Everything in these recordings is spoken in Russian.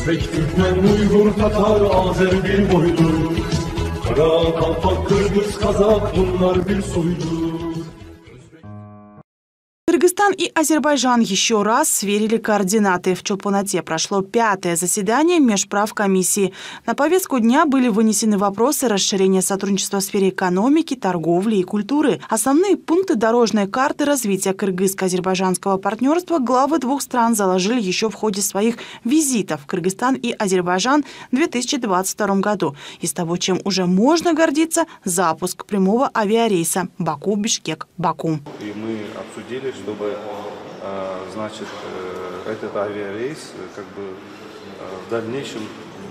Özbek, Türkmen, Uygur, Tatar, Azer bir boydur. Kara, Kalpak, Kırgız, Kazak bunlar bir soydur. Кыргызстан и Азербайджан еще раз сверили координаты. В Чолпон-Ате прошло 5-е заседание межправкомиссии. На повестку дня были вынесены вопросы расширения сотрудничества в сфере экономики, торговли и культуры. Основные пункты дорожной карты развития кыргызско-азербайджанского партнерства главы двух стран заложили еще в ходе своих визитов в Кыргызстан и Азербайджан в 2022 году. Из того, чем уже можно гордиться, запуск прямого авиарейса Баку-Бишкек-Баку. И мы обсудили, чтобы, значит, этот авиарейс в дальнейшем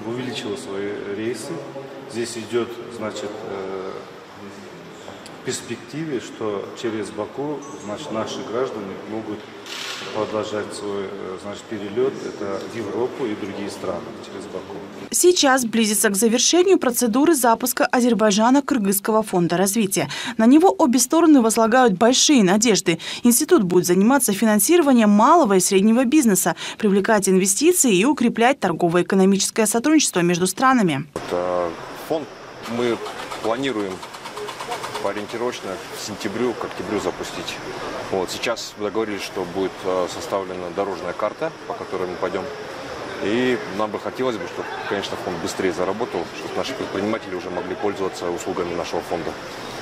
увеличил свои рейсы. Здесь идет, значит, в перспективе, что через Баку, значит, наши граждане могут продолжать свой, значит, перелет в Европу и другие страны через Баку. Сейчас близится к завершению процедуры запуска Азербайджана Кыргызского фонда развития. На него обе стороны возлагают большие надежды. Институт будет заниматься финансированием малого и среднего бизнеса, привлекать инвестиции и укреплять торгово-экономическое сотрудничество между странами. Фонд мы планируем ориентировочно к октябрю запустить. Сейчас договорились, что будет составлена дорожная карта, по которой мы пойдем. И нам бы хотелось, чтобы, конечно, фонд быстрее заработал, чтобы наши предприниматели уже могли пользоваться услугами нашего фонда.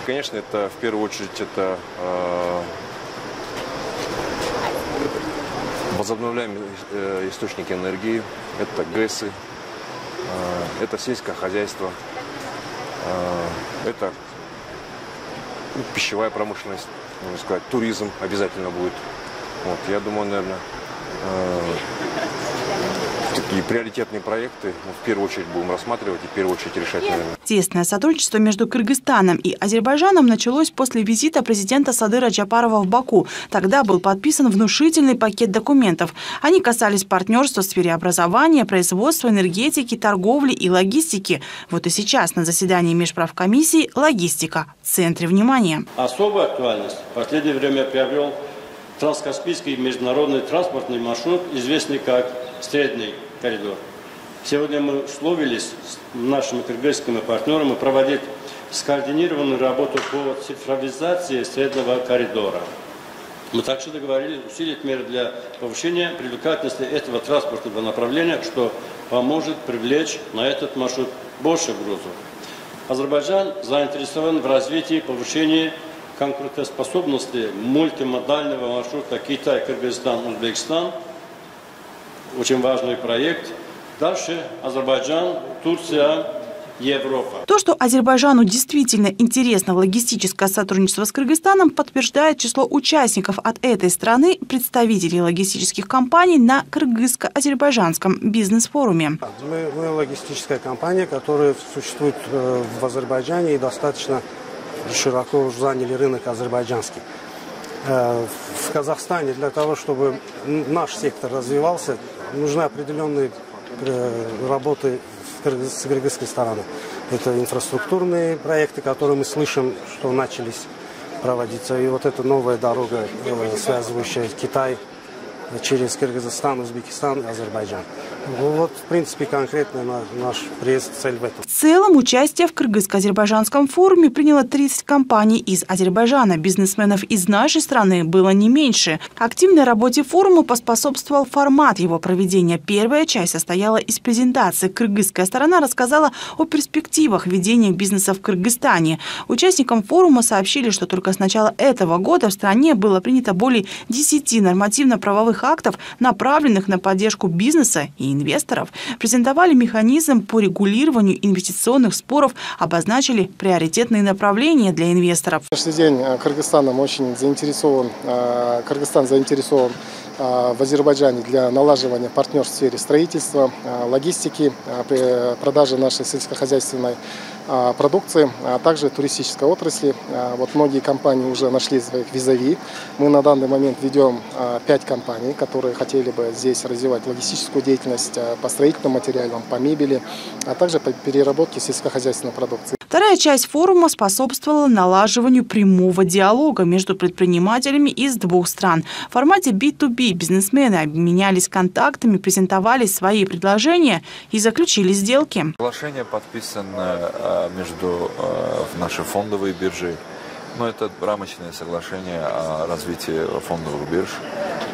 Конечно, это в первую очередь это возобновляемые источники энергии, это ГЭСы, это сельское хозяйство, это пищевая промышленность, можно сказать, туризм обязательно будет. Я думаю, наверное, такие приоритетные проекты мы в первую очередь будем рассматривать и в первую очередь решать, наверное. Тесное сотрудничество между Кыргызстаном и Азербайджаном началось после визита президента Садыра Джапарова в Баку. Тогда был подписан внушительный пакет документов. Они касались партнерства в сфере образования, производства, энергетики, торговли и логистики. Вот и сейчас на заседании межправкомиссии логистика в центре внимания. Особую актуальность в последнее время приобрел транскаспийский международный транспортный маршрут, известный как Средний коридор. Сегодня мы условились с нашими кыргызскими партнерами проводить скоординированную работу по цифровизации Среднего коридора. Мы также договорились усилить меры для повышения привлекательности этого транспортного направления, что поможет привлечь на этот маршрут больше грузов. Азербайджан заинтересован в развитии и повышении конкурентоспособности мультимодального маршрута Китай-Кыргызстан-Узбекистан. Очень важный проект. Дальше Азербайджан, Турция, Европа. То, что Азербайджану действительно интересно логистическое сотрудничество с Кыргызстаном, подтверждает число участников от этой страны, представителей логистических компаний на кыргызско-азербайджанском бизнес-форуме. Мы логистическая компания, которая существует в Азербайджане и достаточно широко уже заняли рынок азербайджанский. В Казахстане для того, чтобы наш сектор развивался, нужны определенные работы с кыргызской стороны. Это инфраструктурные проекты, которые мы слышим, что начались проводиться. И вот эта новая дорога, связывающая Китай через Кыргызстан, Узбекистан и Азербайджан. Вот, в принципе, конкретно наш приезд, цель в этом. В целом, участие в кыргызско-азербайджанском форуме приняло 30 компаний из Азербайджана. Бизнесменов из нашей страны было не меньше. Активной работе форума поспособствовал формат его проведения. Первая часть состояла из презентации. Кыргызская сторона рассказала о перспективах ведения бизнеса в Кыргызстане. Участникам форума сообщили, что только с начала этого года в стране было принято более 10 нормативно-правовых актов, направленных на поддержку бизнеса и инвесторов. Презентовали механизм по регулированию инвестиционных споров, обозначили приоритетные направления для инвесторов. На сегодняшний день Кыргызстан заинтересован в Азербайджане для налаживания партнерств в сфере строительства, логистики, продажи нашей сельскохозяйственной продукции, а также туристической отрасли. Вот многие компании уже нашли своих визави. Мы на данный момент ведем 5 компаний, которые хотели бы здесь развивать логистическую деятельность по строительным материалам, по мебели, а также по переработке сельскохозяйственной продукции. Вторая часть форума способствовала налаживанию прямого диалога между предпринимателями из двух стран. В формате B2B бизнесмены обменялись контактами, презентовали свои предложения и заключили сделки. Соглашение подписано между нашей фондовой биржей. Но это рамочное соглашение о развитии фондовых бирж,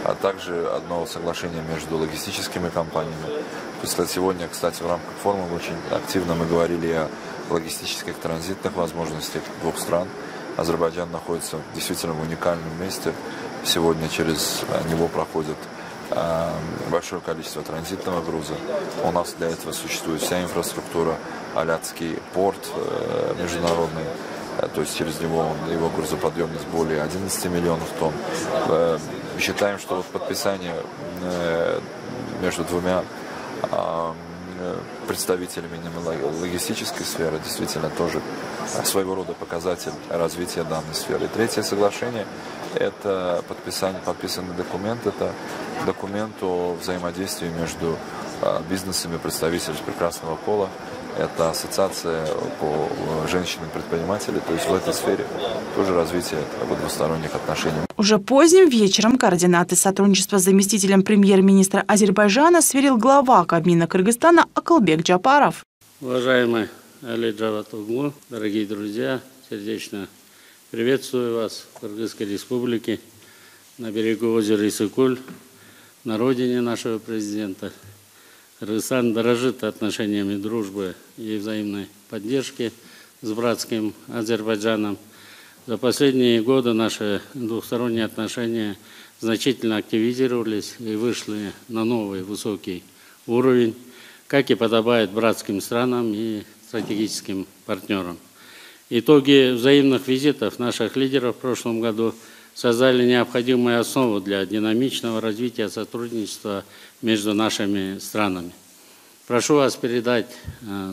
а также одно соглашение между логистическими компаниями. Сегодня, кстати, в рамках форума очень активно мы говорили о логистических транзитных возможностях двух стран. Азербайджан находится действительно в уникальном месте. Сегодня через него проходит большое количество транзитного груза. У нас для этого существует вся инфраструктура, Аляцкий порт международный. То есть через него его грузоподъемность более 11 миллионов тонн. Считаем, что подписание между двумя представителями логистической сферы действительно тоже своего рода показатель развития данной сферы. И третье соглашение – это подписанный документ, это документ о взаимодействии между бизнесами представителей прекрасного пола. Это ассоциация по женщинам-предпринимателям, то есть в этой сфере тоже развитие двусторонних отношений. Уже поздним вечером координаты сотрудничества с заместителем премьер-министра Азербайджана сверил глава Кабмина Кыргызстана Акылбек Джапаров. Уважаемый Али Джаватоглу, дорогие друзья, сердечно приветствую вас в Кыргызской республике, на берегу озера Исыкуль, на родине нашего президента. Кыргызстан дорожит отношениями дружбы и взаимной поддержки с братским Азербайджаном. За последние годы наши двухсторонние отношения значительно активизировались и вышли на новый высокий уровень, как и подобает братским странам и стратегическим партнерам. Итоги взаимных визитов наших лидеров в прошлом году создали необходимую основу для динамичного развития сотрудничества между нашими странами. Прошу вас передать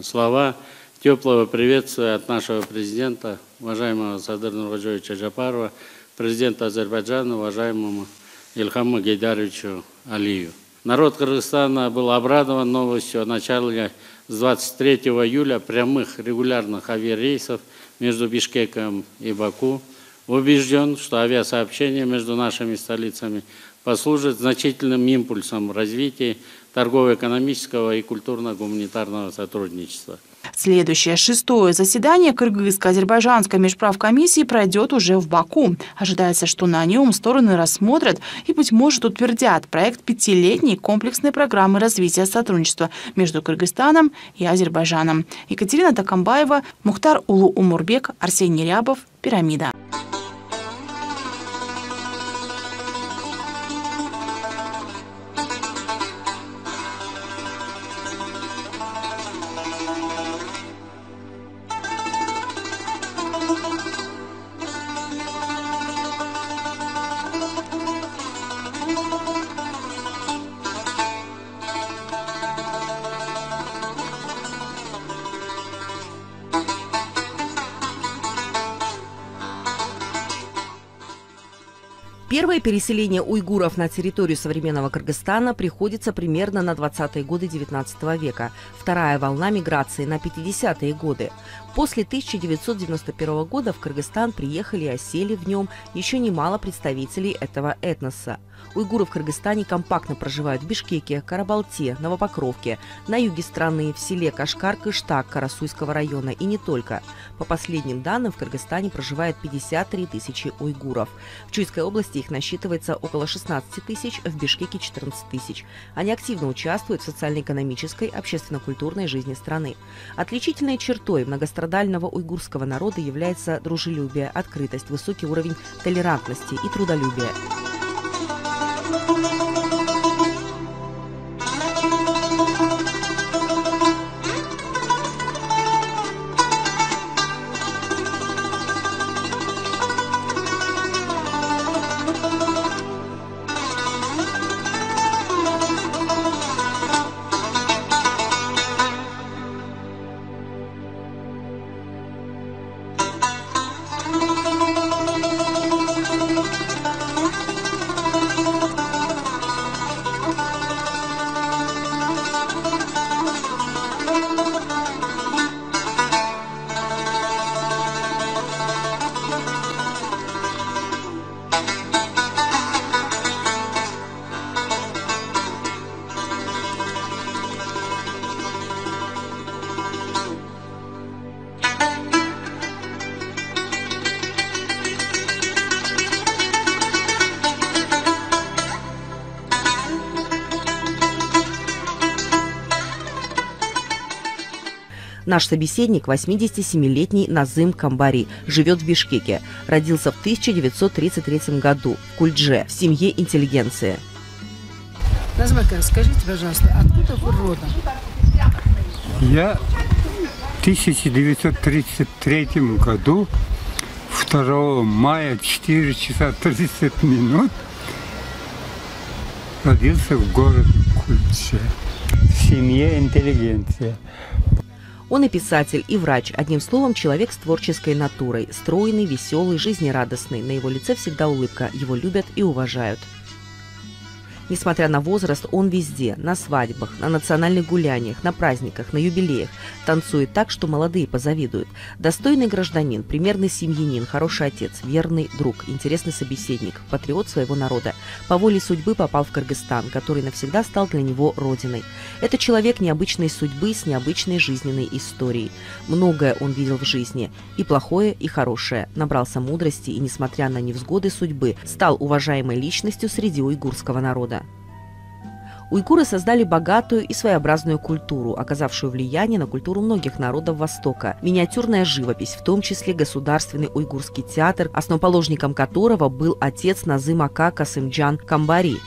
слова теплого приветствия от нашего президента, уважаемого Садыра Нуркожоевича Джапарова, президента Азербайджана, уважаемому Ильхаму Гейдаровичу Алию. Народ Кыргызстана был обрадован новостью о начале с 23 июля прямых регулярных авиарейсов между Бишкеком и Баку. Убежден, что авиасообщение между нашими столицами послужит значительным импульсом в развитии торгово-экономического и культурно-гуманитарного сотрудничества. Следующее, 6-е заседание Кыргызско-азербайджанской межправкомиссии пройдет уже в Баку. Ожидается, что на нем стороны рассмотрят и, быть может, утвердят проект 5-летней комплексной программы развития сотрудничества между Кыргызстаном и Азербайджаном. Екатерина Такамбаева, Мухтар Улу-Умурбек, Арсений Рябов, «Пирамида». Первое переселение уйгуров на территорию современного Кыргызстана приходится примерно на 20-е годы XIX века, вторая волна миграции на 50-е годы. После 1991 года в Кыргызстан приехали и осели в нем еще немало представителей этого этноса. Уйгуры в Кыргызстане компактно проживают в Бишкеке, Карабалте, Новопокровке, на юге страны, в селе Кашкар-Кыштак Карасуйского района и не только. По последним данным, в Кыргызстане проживает 53 тысячи уйгуров. В Чуйской области их насчитывается около 16 тысяч, в Бишкеке 14 тысяч. Они активно участвуют в социально-экономической, общественно-культурной жизни страны. Отличительной чертой многострадального уйгурского народа является дружелюбие, открытость, высокий уровень толерантности и трудолюбия. Наш собеседник – 87-летний Назым Камбари, живет в Бишкеке. Родился в 1933 году в Кульдже, в семье интеллигенции. Назмака, скажите, пожалуйста, откуда вы родом? Я в 1933 году 2 мая 4 часа 30 минут родился в городе Кульдже, в семье интеллигенции. Он и писатель, и врач. Одним словом, человек с творческой натурой. Стройный, веселый, жизнерадостный. На его лице всегда улыбка. Его любят и уважают. Несмотря на возраст, он везде. На свадьбах, на национальных гуляниях, на праздниках, на юбилеях. Танцует так, что молодые позавидуют. Достойный гражданин, примерный семьянин, хороший отец, верный друг, интересный собеседник, патриот своего народа. По воле судьбы попал в Кыргызстан, который навсегда стал для него родиной. Это человек необычной судьбы с необычной жизненной историей. Многое он видел в жизни. И плохое, и хорошее. Набрался мудрости и, несмотря на невзгоды судьбы, стал уважаемой личностью среди уйгурского народа. Уйгуры создали богатую и своеобразную культуру, оказавшую влияние на культуру многих народов Востока. Миниатюрная живопись, в том числе Государственный уйгурский театр, основоположником которого был отец Назым Ака Касымджан Камбари.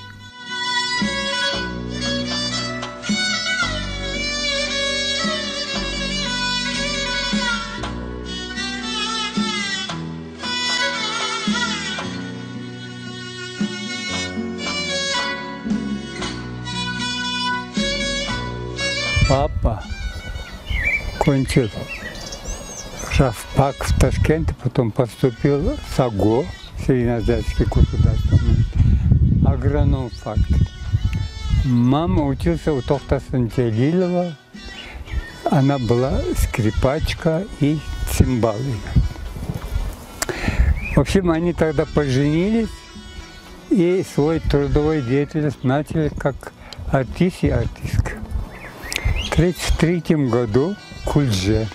Папа кончил Рафпак в Ташкенте, потом поступил в САГО, Среднеазиатский государственный агроном факт. Мама учился у Тохтасан Джалилова, она была скрипачка и цимбалы. В общем, они тогда поженились и свою трудовую деятельность начали как артист и артистка. В 1933 году в Кульдже.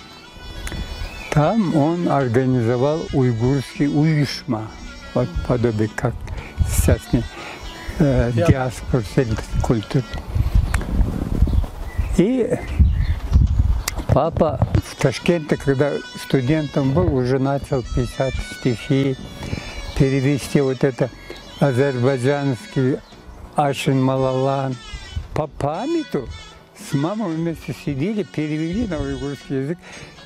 Там он организовал уйгурский уйшма, вот подобие как сейчас диаспора культуры. И папа в Ташкенте, когда студентом был, уже начал писать стихи, перевести вот это азербайджанский Ашин Малалан по памяту. С мамой вместе сидели, перевели на уйгурский язык,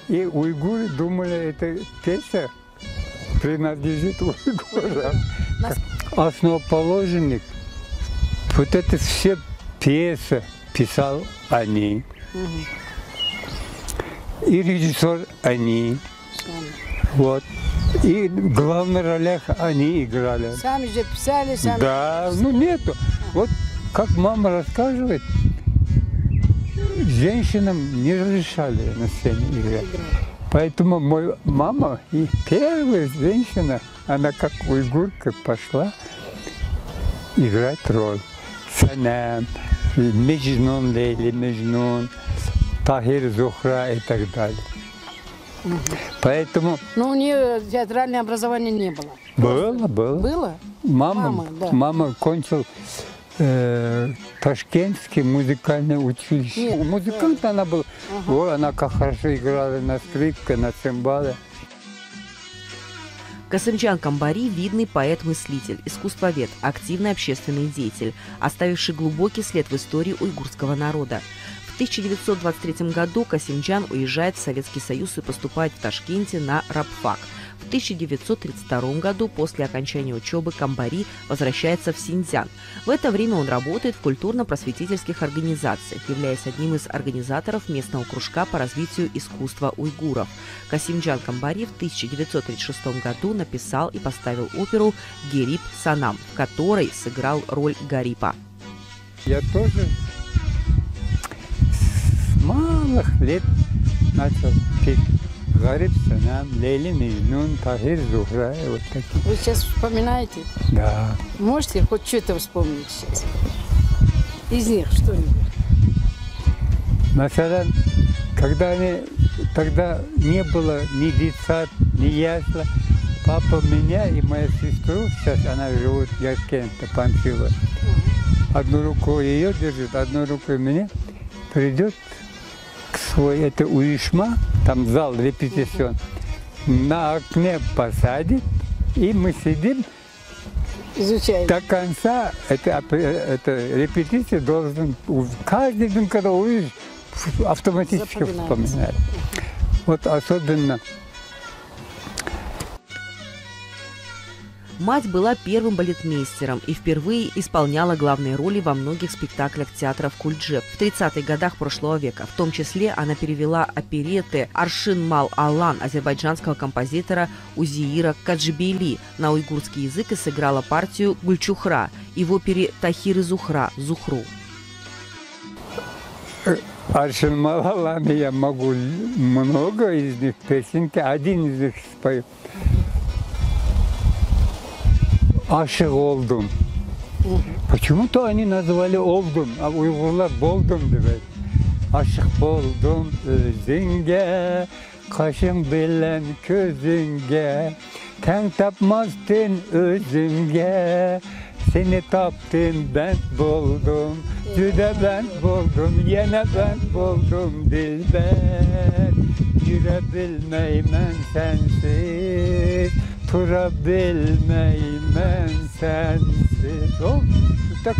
и уйгуры думали, эта песня принадлежит уйгурам. Основоположник, вот это все песни писал они. И режиссер они. Вот. И в главных ролях они играли. Сами же писали, сами. Да, ну нету. Вот как мама рассказывает, женщинам не разрешали на сцене играть. Поэтому моя мама и первая женщина, она как уйгурка пошла играть роль. Санам, Межнун, Лейли, Межнун, Тахир, Зухра и так далее. Поэтому... Но у нее театральное образование не было. Было, было. Было? Мама кончила Ташкентское музыкальное училище. Музыкант она была. Вот она как хорошо играла на скрипке, на цимбале. Касымджан Камбари – видный поэт-мыслитель, искусствовед, активный общественный деятель, оставивший глубокий след в истории уйгурского народа. В 1923 году Касымджан уезжает в Советский Союз и поступает в Ташкенте на рабфак. В 1932 году после окончания учебы Камбари возвращается в Синьцзян. В это время он работает в культурно-просветительских организациях, являясь одним из организаторов местного кружка по развитию искусства уйгуров. Касымджан Камбари в 1936 году написал и поставил оперу «Герип Санам», в которой сыграл роль Гарипа. Я тоже с малых лет начал петь. Гарип Санам, Лейли, Межнун, Тахир, Зухра, вот такие. Вы сейчас вспоминаете? Да. Можете хоть что-то вспомнить сейчас? Из них что-нибудь? Масалан, тогда не было ни детсад, ни ясла, папа меня и мою сестру, сейчас она живет в Яркенте, Панфилова, одну руку ее держит, одну руку меня, придет к свой, это уишма, там зал репетицион, на окне посадит, и мы сидим. Изучаем. До конца эта репетиция должен, каждый день, когда увидишь, автоматически вспоминать. Вот особенно. Мать была первым балетмейстером и впервые исполняла главные роли во многих спектаклях театров Кульджи в 30-х годах прошлого века. В том числе она перевела оперетты «Аршин Мал Алан» азербайджанского композитора Узеира Каджибейли на уйгурский язык и сыграла партию Гульчухра и в опере Тахир и Зухра «Зухру». «Аршин Мал Алан» я могу много из них песенки, один из них спою. Ашық олдым. Почему-то они назвали олдым, а уйгурлар болдым деп. Ашық болдым өзіңге, қашың белен көзіңге, тәң тапмастын өзімге, seni taptım ben buldum, cüde ben buldum, yine ben buldum dilber. Yürüyebilmeyim sensiz, turabilmeyim sensiz. О, так,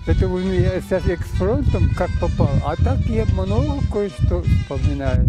это у меня сейчас экспромтом как попал, а так я много кое-что вспоминаю.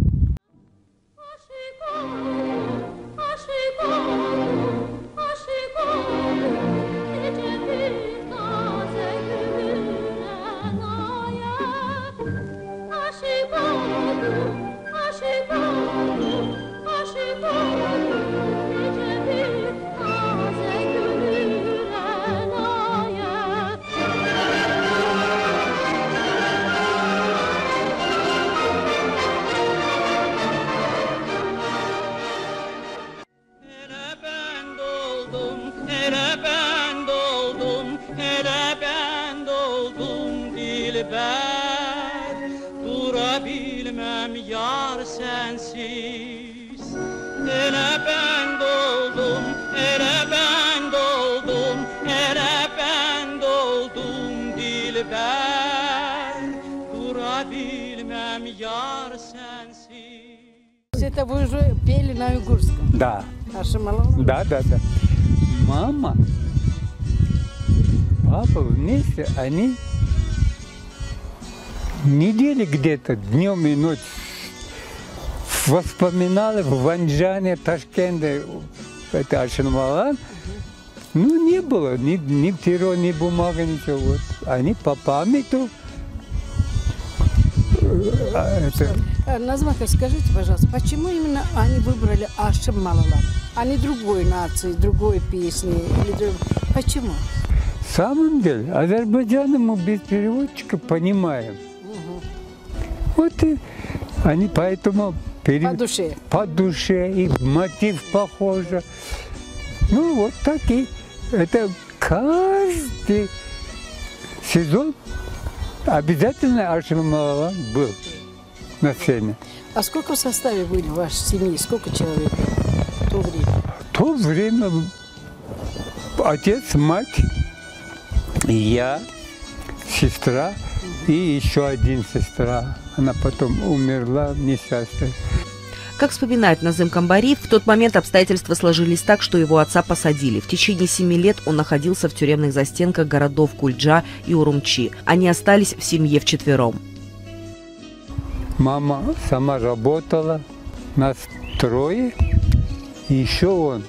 Durabilmem yar sensiz. Ele ben doldum, ele ben doldum, ele ben doldum dilber. Durabilmem yar sensiz. Это вы уже пели на уйгурском? Да. Аршин Мал Алан? Да. Мама, папа вместе, они недели где-то, днем и ночью, воспоминали в Ванджане, Ташкенте, это Аршин Мал Алан. Ну, не было ни перо, ни бумага, ничего. Вот. Они по памяти. Назмака, скажите, пожалуйста, почему именно они выбрали Аршин Мал Алан, а не другой нации, другой песни? Почему? В самом деле, Азербайджан мы без переводчика понимаем. Вот и они поэтому по душе, и мотив похож. Ну вот так и это каждый сезон обязательно Аршин Мал Алан был на сцене. А сколько в составе были в вашей семьи? Сколько человек в то время? В то время отец, мать, я, сестра и еще один сестра. Она потом умерла несчастной. Как вспоминает Назым Камбари, в тот момент обстоятельства сложились так, что его отца посадили. В течение 7 лет он находился в тюремных застенках городов Кульджа и Урумчи. Они остались в семье вчетвером. Мама сама работала, нас трое, и еще он,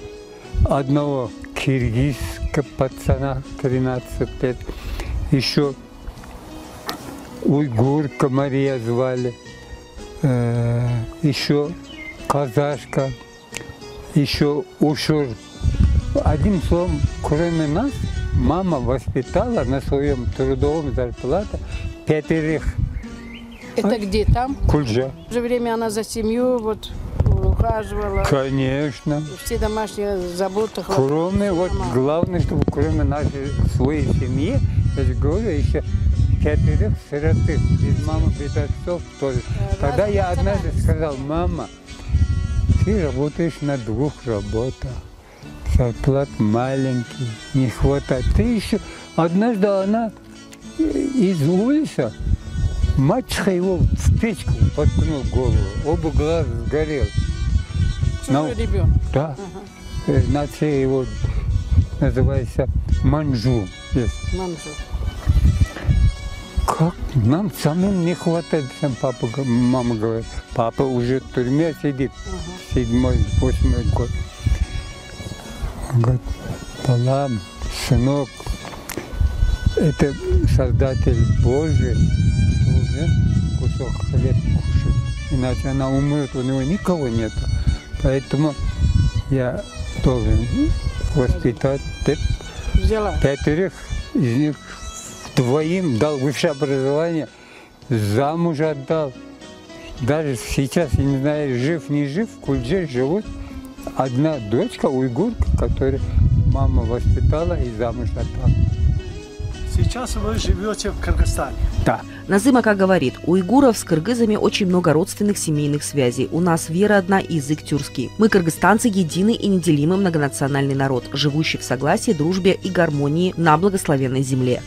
одного киргизского пацана, 13 лет, еще уйгурка Мария звали, еще казашка, еще ушур. Одним словом, кроме нас, мама воспитала на своем трудовом зарплате 5. Это где там? Кульджа. В то же время она за семью вот ухаживала. Конечно. Все домашние заботы. Кроме, вот главное, чтобы кроме нашей своей семьи, я же говорю, еще 5 сироты, без мамы, без отцов тоже. Тогда я однажды сказал: мама, ты работаешь на 2 работах, зарплат маленький, не хватает. Ты еще, однажды она из улицы Мачеха его в печку подкнул голову, оба глаза сгорел. Чужой ребенок? Да. Нация его называется Манжу. Манжу. Как нам самим не хватает, мама говорит. Папа уже в тюрьме сидит, 7-8 год. Он говорит, Балам, сынок, это Создатель Божий должен кусок хлеба кушать, иначе она умрет, у него никого нет. Поэтому я должен воспитать 5 из них, 2 дал высшее образование, замуж отдал. Даже сейчас, я не знаю, жив, не жив, в Кульже живут одна дочка, уйгурка, которую мама воспитала и замуж отдала. Сейчас вы живете в Кыргызстане? Да. Назым Ака говорит, у уйгуров с кыргызами очень много родственных семейных связей. У нас вера одна и язык тюркский. Мы, кыргызстанцы, единый и неделимый многонациональный народ, живущий в согласии, дружбе и гармонии на благословенной земле.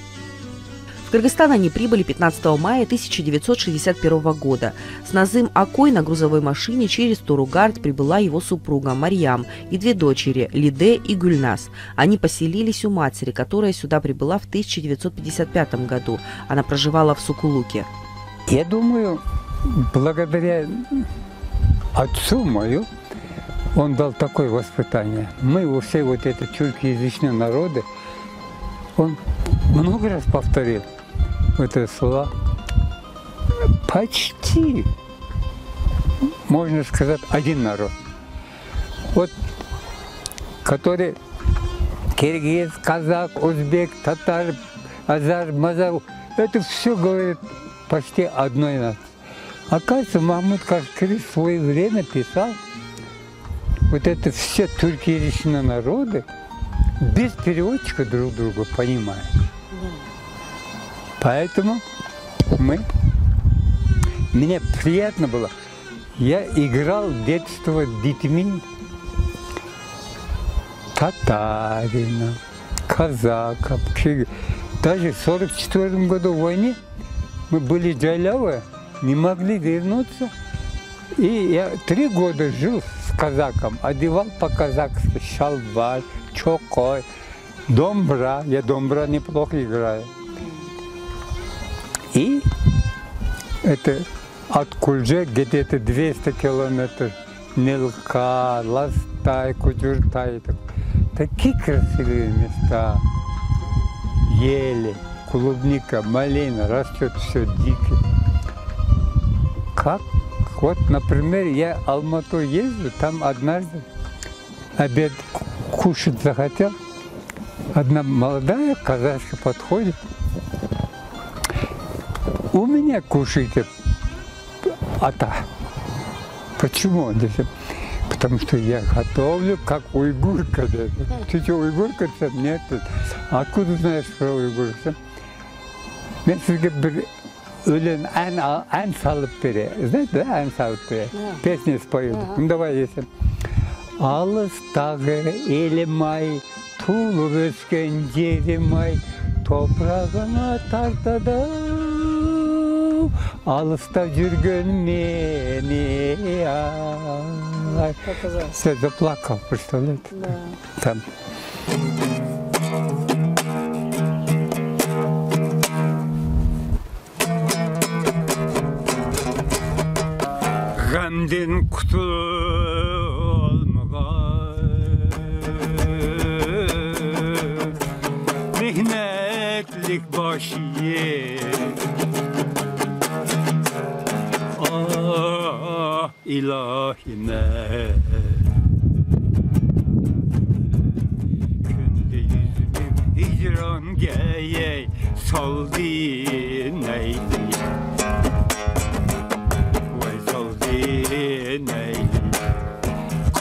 В Кыргызстан они прибыли 15 мая 1961 года. С Назым Акой на грузовой машине через Торугард прибыла его супруга Марьям и 2 дочери Лиде и Гюльнас. Они поселились у матери, которая сюда прибыла в 1955 году. Она проживала в Сукулуке. Я думаю, благодаря отцу мою, он дал такое воспитание. Мы все вот эти тюркоязычные народы, он много раз повторил это слово. Почти, можно сказать, один народ. Вот, который киргиз, казак, узбек, татар, азар, мазар, это все говорит почти одной нации. Оказывается, Махмуд Кашкари в свое время писал, вот это все тюркоязычные народы без переводчика друг друга понимают. Поэтому мне приятно было. Я играл в детство с детьми татарина, казаков, даже в 1944 году в войне мы были джайлявы, не могли вернуться. И я 3 года жил с казаком, одевал по-казахски шалвар, чокой, домбра. Я домбра неплохо играю. И это от Кульже где-то 200 километров. Нилка, Ластай, Кудюртай. Такие красивые места. Ели, клубника, малина, растет все дико. Как? Вот, например, я в Алмату езжу, там однажды обед кушать захотел. Одна молодая казашка подходит. У меня кушайте. Почему? Потому что я готовлю как уйгурка. Ты что, уйгурка? Нет. Откуда знаешь про уйгурку? Я говорю, Ölen en salıp biri. Знаете, да, en salıp biri? Песни споют. Ну, давай, если. Alыстағы елім ай, туылып өскен жерім ай, топырағына тартады. Алыста жүрген мені ай. Все, заплакал, представляете? Там. Gamden kutulmagan mihnetlik başı ah ilahime günde yüzümü hicran geyey saldı neydi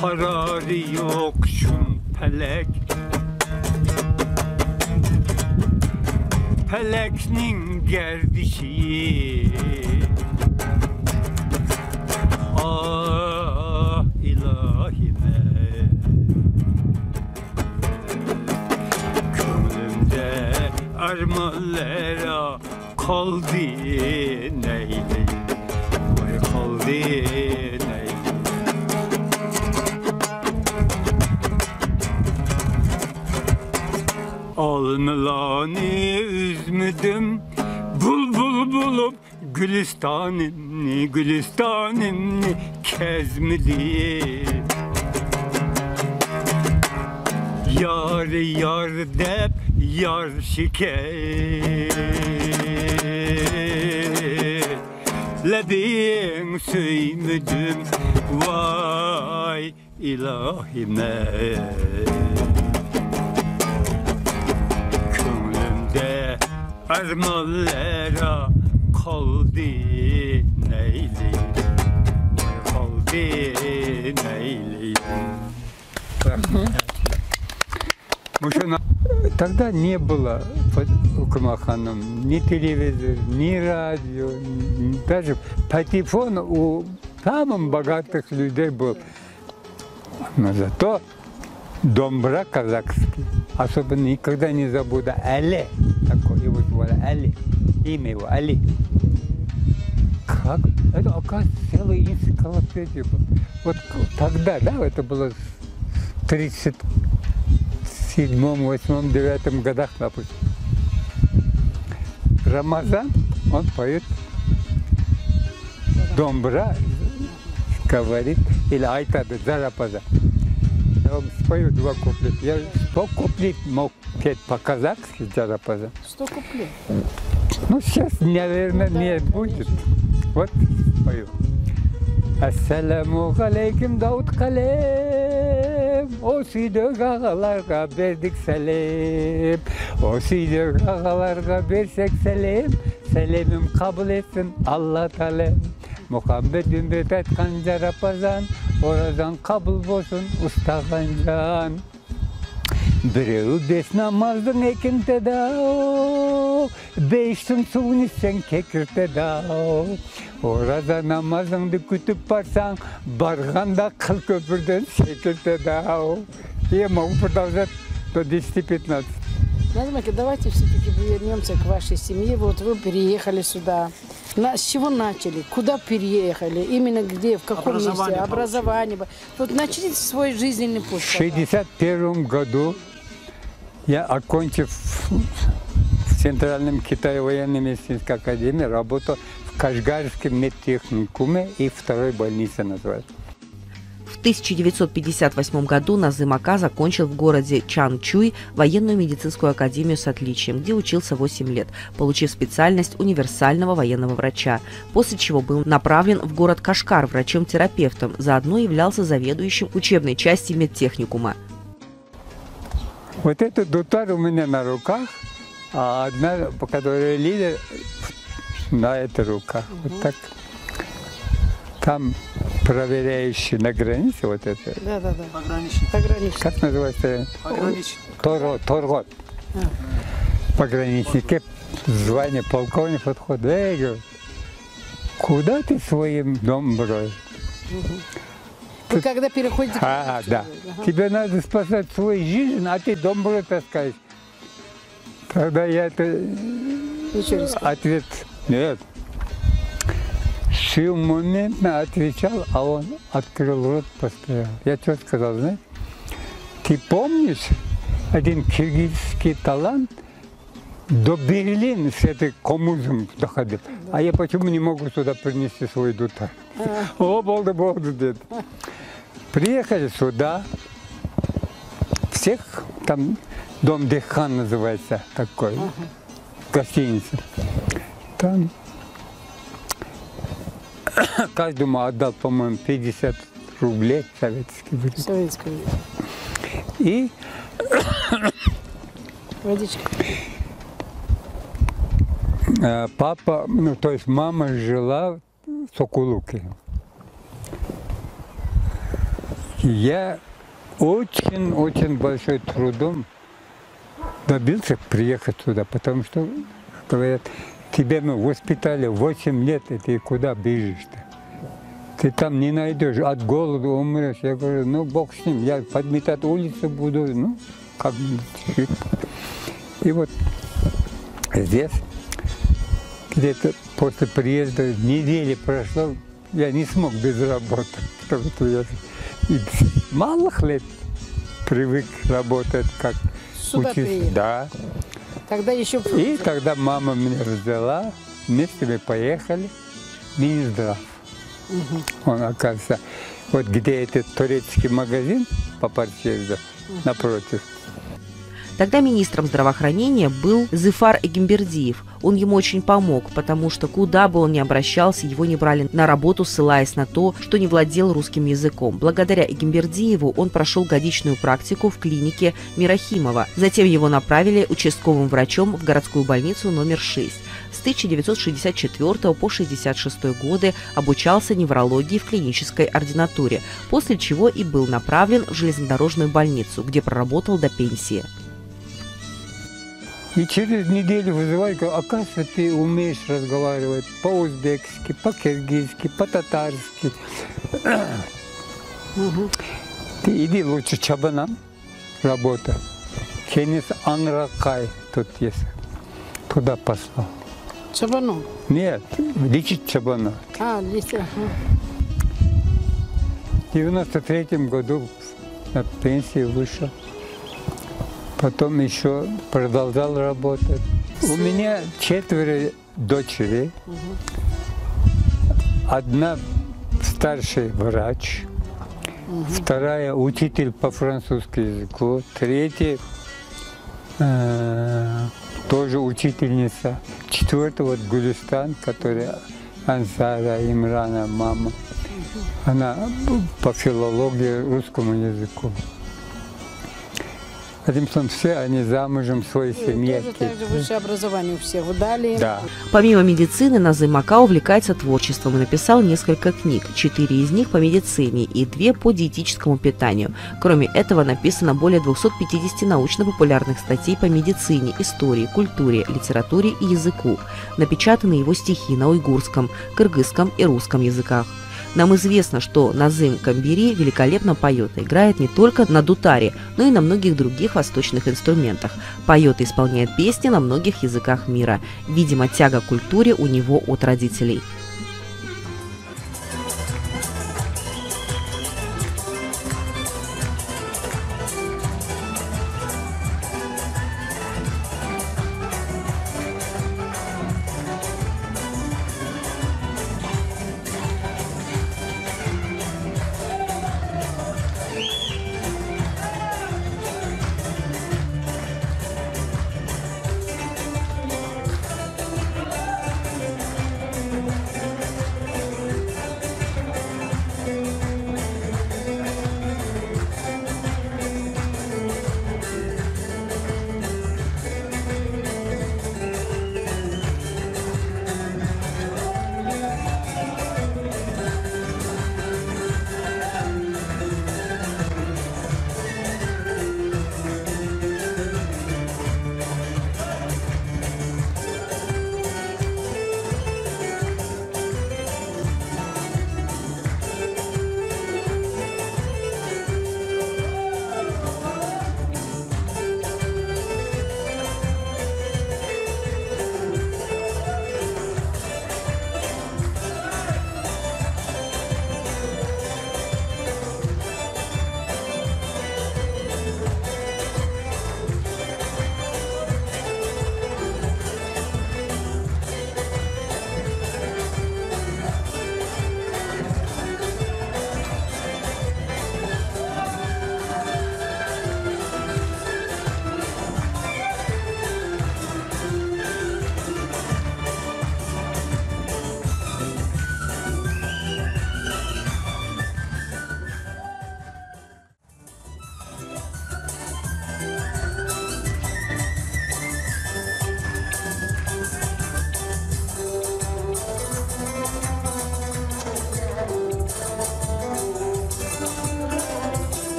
kararı yok şun pelek peleknin gerdişi ah ilahime kömrümde armallara kaldı neyleyim, oy kaldı neyleyim. Alnılanı üzmüdüm, bul bulup gülistanimni, gülistanimni kezmili. Yar yar dep yar şikayetledin söymüdüm vay ilahime. Kömrümde armallara kaldı neyleyim, kaldı neyleyim. Тогда не было, Кумаханом, ни телевизора, ни радио, даже патефон у самых богатых людей был. Но зато домбра казахский, особенно никогда не забуду, Али, такой его звали, Али, имя его Али. Как? Это, оказывается, целая энциклопедия была. Вот тогда, да, это было 37-м, 8-м, 9-м годах, допустим. Рамазан, он поет домбра, говорит, или айтады, зарапаза. Я вам спою 2 куплета. Я 100 куплет мог петь по-казахски, зарапаза. 100 куплет? Ну, сейчас, наверное, не будет. Вот спою. Ассаламу алейкум Дауд Калем, o süydük ağalarga verdik selam, o süydük ağalarga versek selam, selamım kabul etsin Allah Teala. Muhammed ümmet etkan Carapazan, oradan kabul olsun ustagancan. Bireği 5 namazdın ekinte dağ, 5'tin suyunu içsen kekirte dağ. Orada namazını kütüp barsan, barganda kıl köpürden sekirte dağ. Я могу продолжать до 10-15. Назмаки, давайте все-таки вернемся к вашей семье. Вот вы переехали сюда. С чего начали? Куда переехали? Именно где? В каком месте? Образование. Вот начните свой жизненный путь. В 1961 году я, окончив в Центральном Китае военно-медицинской академии, работал в Кашгарском медтехникуме и второй больнице называется. В 1958 году Назым Ака закончил в городе Чанчуй военную медицинскую академию с отличием, где учился 8 лет, получив специальность универсального военного врача, после чего был направлен в город Кашгар врачом-терапевтом, заодно являлся заведующим учебной части медтехникума. Вот этот дутар у меня на руках, а одна, по которой лидер, на этой руках. Вот так. Там проверяющий на границе вот это. Да. Пограничник. Как называется? Пограничник. Торгот. Пограничники. Звание полковник подходит. Я говорю, куда ты своим домброй? Вы когда переходите... Да. Тебе надо спасать свою жизнь, а ты домброй таскаешь. Тогда я ответ нет. Моментно отвечал, а он открыл рот постоянно. Я что сказал, знаешь? Ты помнишь, один киргизский талант до Берлина с этой коммузом доходил. А я почему не могу сюда принести свой дутар? О, болды, дед. Приехали сюда, всех, там дом Дехан называется такой, гостиница. Там каждому отдал, по-моему, 50 рублей советских. И водичка. Папа, то есть мама жила в Сокулуке. Я очень большой трудом добился приехать сюда, потому что, говорят, тебя мы воспитали 8 лет, и ты куда бежишь-то? Ты там не найдешь, от голода умрешь. Я говорю, бог с ним, я подметать улицу буду, как-нибудь. И вот здесь где-то после приезда недели прошло, я не смог без работы. Потому что я с малых лет привык работать как учитель. Да. Тогда еще... И тогда мама меня взяла, вместе мы поехали в Минздрав. Он, оказывается, вот где этот турецкий магазин по Парчевду, напротив. Тогда министром здравоохранения был Зыфар Эгембердиев. Он ему очень помог, потому что куда бы он ни обращался, его не брали на работу, ссылаясь на то, что не владел русским языком. Благодаря Эгембердиеву он прошел годичную практику в клинике Мирахимова. Затем его направили участковым врачом в городскую больницу номер 6. С 1964 по 1966 годы обучался неврологии в клинической ординатуре, после чего и был направлен в железнодорожную больницу, где проработал до пенсии. И через неделю вызывают, говорят, оказывается, ты умеешь разговаривать по-узбекски, по-киргизски, по-татарски. Ты иди лучше Чабанам работай. Кенис Анракай тут есть. Туда послал. Чабану? Нет, лечить Чабана. Лечить. В 93-м году на пенсию вышел. Потом еще продолжал работать. У меня 4 дочери. Одна старший врач, вторая учитель по французскому языку, третья тоже учительница. 4-я вот Гулистан, которая Ансара Имрана, мама. Она по филологии, русскому языку. Одним словом, все они замужем, своей семьей. Также высшее образование у всех дали. Да. Помимо медицины, Назым Ака увлекается творчеством и написал несколько книг. 4 из них по медицине и 2 по диетическому питанию. Кроме этого, написано более 250 научно-популярных статей по медицине, истории, культуре, литературе и языку. Напечатаны его стихи на уйгурском, кыргызском и русском языках. Нам известно, что Назым Камбири великолепно поет и играет не только на дутаре, но и на многих других восточных инструментах. Поет и исполняет песни на многих языках мира. Видимо, тяга к культуре у него от родителей.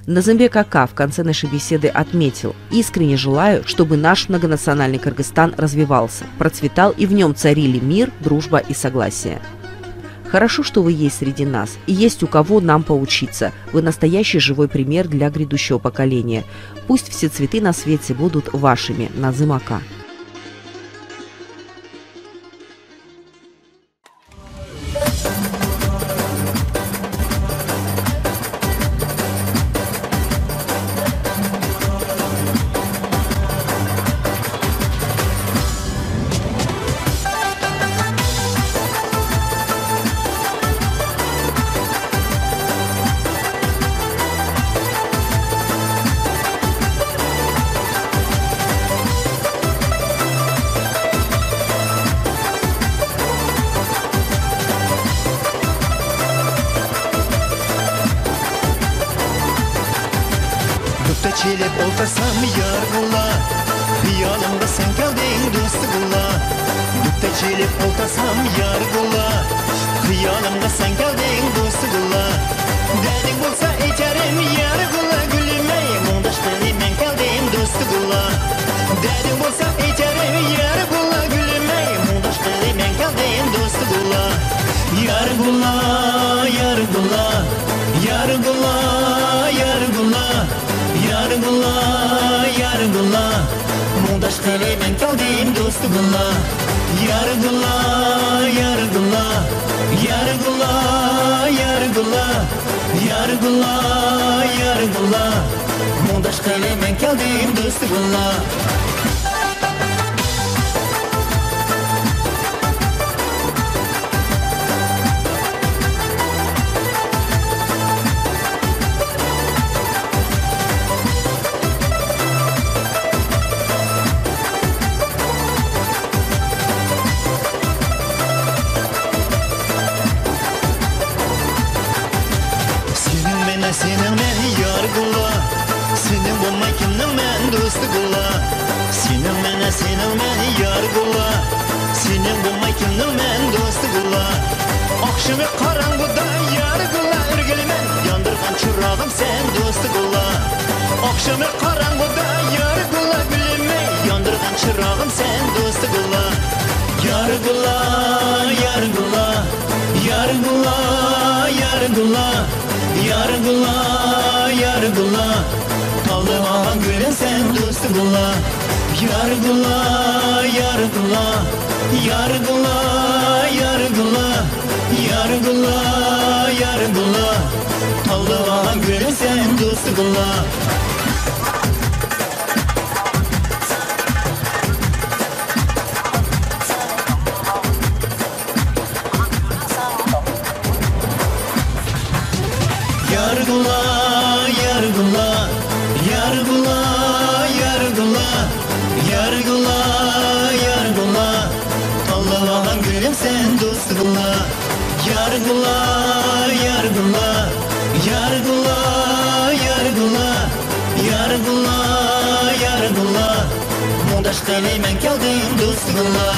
Назымбек Ака в конце нашей беседы отметил: «Искренне желаю, чтобы наш многонациональный Кыргызстан развивался, процветал и в нем царили мир, дружба и согласие». Хорошо, что вы есть среди нас, и есть у кого нам поучиться. Вы настоящий живой пример для грядущего поколения. Пусть все цветы на свете будут вашими. Назым Ака. Çelip oltasam yar bulla, hıyalimda sen geldin do'st bulla. Dukta çelip oltasam yar bulla, hıyalimda sen geldin do'st bulla. Derdin bo'lsa aytarim yar bulla, gulime mundosh qilib men keldim do'st bulla. Derdin bo'lsa aytarim yar bulla, gulime mundosh qilib men keldim do'st bulla. Yar bulla, yar bulla, yar bulla, yar bulla. Yargıla, mundaş qilib men keldim do'st bulla. Yargıla, yargıla, yargıla, yargıla, yargıla, yargıla, mundaş qilib men keldim do'st bulla. Senin men yargıla, senin bulmay kimnin men do'sti bulla. Senin men yargıla, senin bulmay kimnin men do'sti bulla. Akşamı karanguda yargıla, örgülmen yandırgan çırağım sen do'sti bulla. Akşamı karanguda yargıla, gülüme yandırgan çırağım sen do'sti bulla. Yargıla, yargıla, yargıla, yargıla. Yargıla, yargıla, taldıma gülün sen do'st bulla. Yargıla, yargıla, yargıla, yargıla, yargıla, yargıla, taldıma gülün sen do'st bulla. Yargıla, yargıla, yargıla, yargıla, yargıla, yargıla, Allah'ın gülüm sen do'st bulla. Yargıla, yargıla, yargıla, yargıla, yargıla, yargıla, mundosh qilib men keldim do'st bulla.